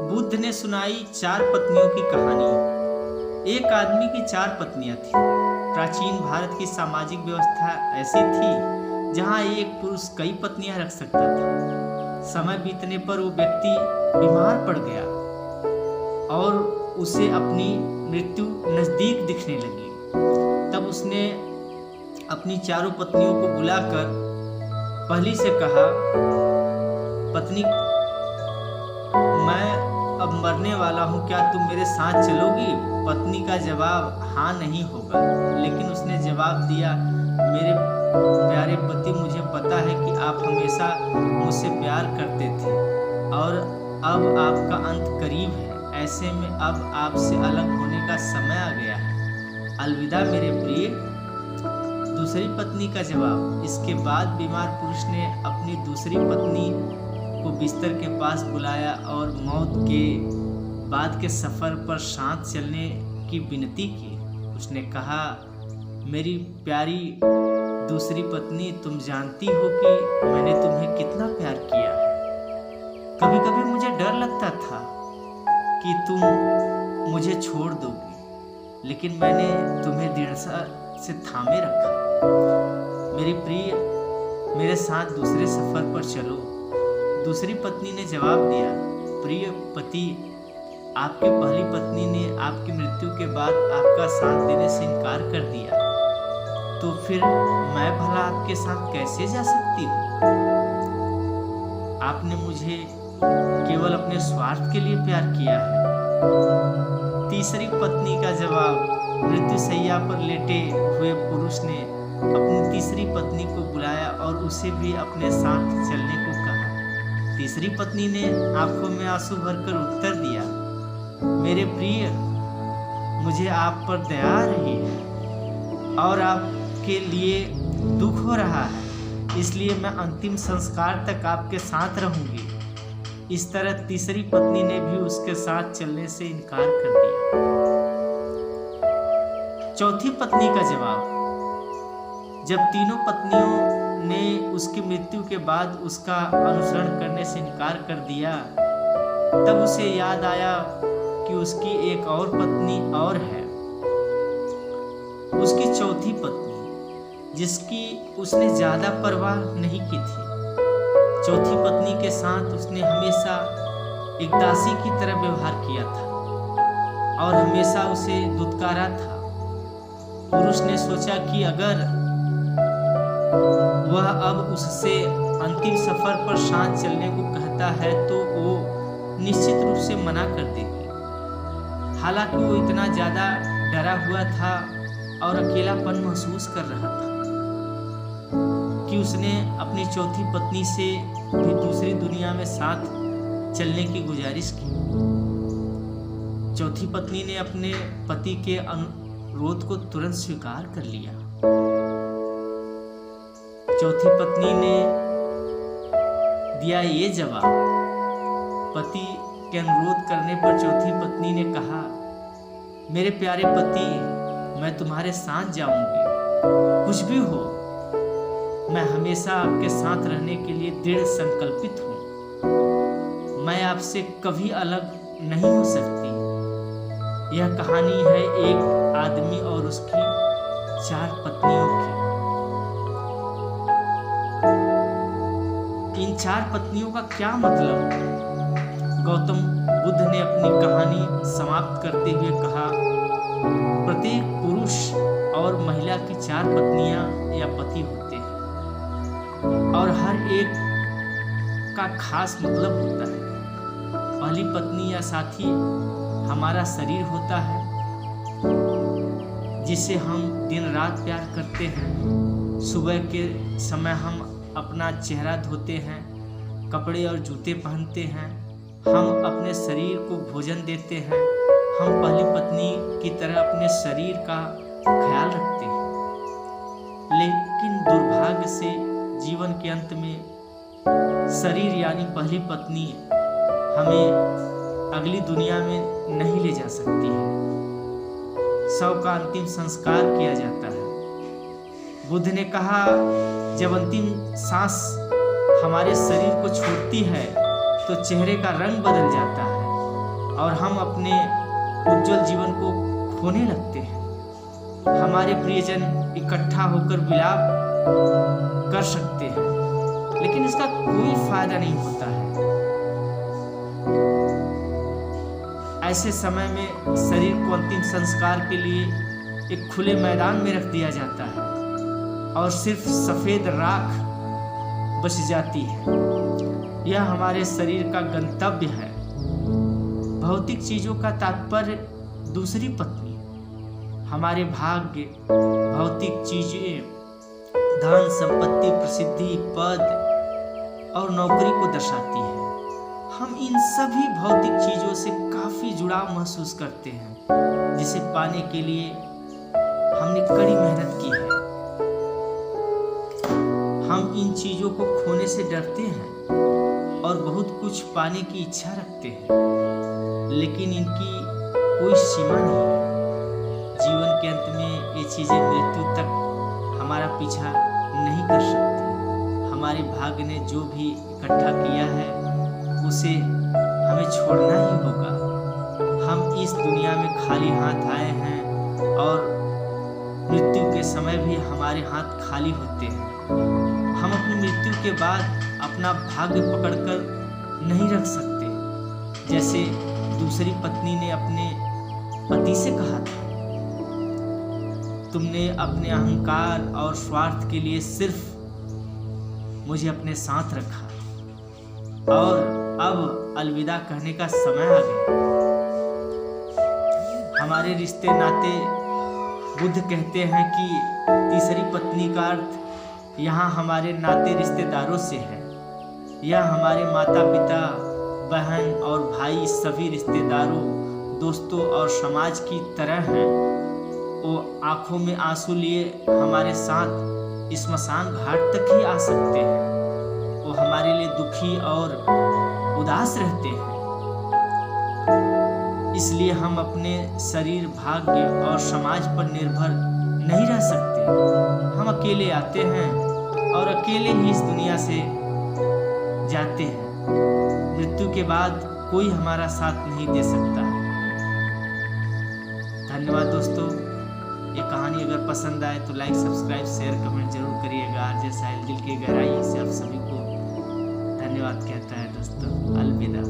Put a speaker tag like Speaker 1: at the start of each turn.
Speaker 1: बुद्ध ने सुनाई 4 पत्नियों की कहानी। एक आदमी की 4 पत्नियां थीं। प्राचीन भारत की सामाजिक व्यवस्था ऐसी थी जहां एक पुरुष कई पत्नियां रख सकता था। समय बीतने पर वो व्यक्ति बीमार पड़ गया और उसे अपनी मृत्यु नजदीक दिखने लगी। तब उसने अपनी चारों पत्नियों को बुलाकर पहली से कहा, पत्नी, मैं अब मरने वाला हूँ, क्या तुम मेरे साथ चलोगी? पत्नी का जवाब हाँ नहीं होगा, लेकिन उसने जवाब दिया, मेरे प्यारे पति, मुझे पता है कि आप हमेशा मुझसे प्यार करते थे और अब आपका अंत करीब है। ऐसे में अब आपसे अलग होने का समय आ गया है। अलविदा मेरे प्रिय। दूसरी पत्नी का जवाब। इसके बाद बीमार पुरुष ने अपनी दूसरी पत्नी को बिस्तर के पास बुलाया और मौत के बाद के सफ़र पर साथ चलने की विनती की। उसने कहा, मेरी प्यारी दूसरी पत्नी, तुम जानती हो कि मैंने तुम्हें कितना प्यार किया है। कभी कभी मुझे डर लगता था कि तुम मुझे छोड़ दोगी, लेकिन मैंने तुम्हें दृढ़ता से थामे रखा। मेरी प्रिय, मेरे साथ दूसरे सफ़र पर चलो। दूसरी पत्नी ने जवाब दिया, प्रिय पति, आपकी पहली पत्नी ने आपकी मृत्यु के बाद आपका साथ देने से इनकार कर दिया, तो फिर मैं भला आपके साथ कैसे जा सकती हूँ? आपने मुझे केवल अपने स्वार्थ के लिए प्यार किया है। तीसरी पत्नी का जवाब। मृत्युशैया पर लेटे हुए पुरुष ने अपनी तीसरी पत्नी को बुलाया और उसे भी अपने साथ चलने को कहा। तीसरी पत्नी ने आंखों में आंसू भरकर उत्तर दिया, मेरे प्रिय, मुझे आप पर दया आ रही है और आपके लिए दुख हो रहा है, इसलिए मैं अंतिम संस्कार तक आपके साथ रहूंगी। इस तरह तीसरी पत्नी ने भी उसके साथ चलने से इनकार कर दिया। चौथी पत्नी का जवाब। जब तीनों पत्नियों ने उसकी मृत्यु के बाद उसका अनुसरण करने से इनकार कर दिया, तब उसे याद आया कि उसकी एक और पत्नी और है, उसकी चौथी पत्नी, जिसकी उसने ज्यादा परवाह नहीं की थी। चौथी पत्नी के साथ उसने हमेशा एक दासी की तरह व्यवहार किया था और हमेशा उसे दुत्कारा था। पुरुष ने सोचा कि अगर वह अब उससे अंतिम सफर पर साथ चलने को कहता है तो वो निश्चित रूप से मना कर देगी। हालांकि वो इतना ज्यादा डरा हुआ था और अकेलापन महसूस कर रहा था कि उसने अपनी चौथी पत्नी से भी दूसरी दुनिया में साथ चलने की गुजारिश की। चौथी पत्नी ने अपने पति के अनुरोध को तुरंत स्वीकार कर लिया। चौथी पत्नी ने दिया ये जवाब। पति के अनुरोध करने पर चौथी पत्नी ने कहा, मेरे प्यारे पति, मैं तुम्हारे साथ जाऊंगी, कुछ भी हो, मैं हमेशा आपके साथ रहने के लिए दृढ़ संकल्पित हूँ। मैं आपसे कभी अलग नहीं हो सकती। यह कहानी है एक आदमी और उसकी 4 पत्नियों की। इन 4 पत्नियों का क्या मतलब? गौतम बुद्ध ने अपनी कहानी समाप्त करते हुए कहा, प्रत्येक पुरुष और महिला की 4 पत्नियां या पति होते हैं और हर एक का खास मतलब होता है। पहली पत्नी या साथी हमारा शरीर होता है, जिसे हम दिन रात प्यार करते हैं। सुबह के समय हम अपना चेहरा धोते हैं, कपड़े और जूते पहनते हैं, हम अपने शरीर को भोजन देते हैं। हम पहली पत्नी की तरह अपने शरीर का ख्याल रखते हैं, लेकिन दुर्भाग्य से जीवन के अंत में शरीर यानी पहली पत्नी हमें अगली दुनिया में नहीं ले जा सकती है। शव का अंतिम संस्कार किया जाता है। बुद्ध ने कहा, जब अंतिम सांस हमारे शरीर को छोड़ती है तो चेहरे का रंग बदल जाता है। और हम अपने उज्जवल जीवन को खोने लगते हैं। हमारे प्रियजन इकट्ठा होकर विलाप कर सकते हैं, लेकिन इसका कोई फायदा नहीं होता है। ऐसे समय में शरीर को अंतिम संस्कार के लिए एक खुले मैदान में रख दिया जाता है और सिर्फ सफेद राख बच जाती है। यह हमारे शरीर का गंतव्य है। भौतिक चीजों का तात्पर्य दूसरी पत्नी, हमारे भाग्य, भौतिक चीजें, धन संपत्ति, प्रसिद्धि, पद और नौकरी को दर्शाती है। हम इन सभी भौतिक चीजों से काफी जुड़ाव महसूस करते हैं, जिसे पाने के लिए हमने कड़ी मेहनत की है। हम इन चीजों को खोने से डरते हैं और बहुत कुछ पाने की इच्छा रखते हैं, लेकिन इनकी कोई सीमा नहीं है। जीवन के अंत में ये चीजें मृत्यु तक हमारा पीछा नहीं कर सकती। हमारे भाग्य ने जो भी इकट्ठा किया है उसे हमें छोड़ना ही होगा। हम इस दुनिया में खाली हाथ आए हैं और मृत्यु के समय भी हमारे हाथ खाली होते हैं। हम अपनी मृत्यु के बाद अपना भाग्य पकड़कर नहीं रख सकते। जैसे दूसरी पत्नी ने अपने पति से कहा था, तुमने अपने अहंकार और स्वार्थ के लिए सिर्फ मुझे अपने साथ रखा और अब अलविदा कहने का समय आ गया। हमारे रिश्ते नाते, बुद्ध कहते हैं कि तीसरी पत्नी का अर्थ यहाँ हमारे नाते रिश्तेदारों से है। यह हमारे माता पिता, बहन और भाई, सभी रिश्तेदारों, दोस्तों और समाज की तरह हैं। वो आंखों में आंसू लिए हमारे साथ स्मशान घाट तक ही आ सकते हैं। वो हमारे लिए दुखी और उदास रहते हैं। इसलिए हम अपने शरीर, भाग्य और समाज पर निर्भर नहीं रह सकते। हम अकेले आते हैं और अकेले ही इस दुनिया से जाते हैं। मृत्यु के बाद कोई हमारा साथ नहीं दे सकता। धन्यवाद दोस्तों। ये कहानी अगर पसंद आए तो लाइक, सब्सक्राइब, शेयर, कमेंट जरूर करिएगा। आरजे साहिल दिल की गहराई से आप सभी को धन्यवाद कहता है दोस्तों। अलविदा।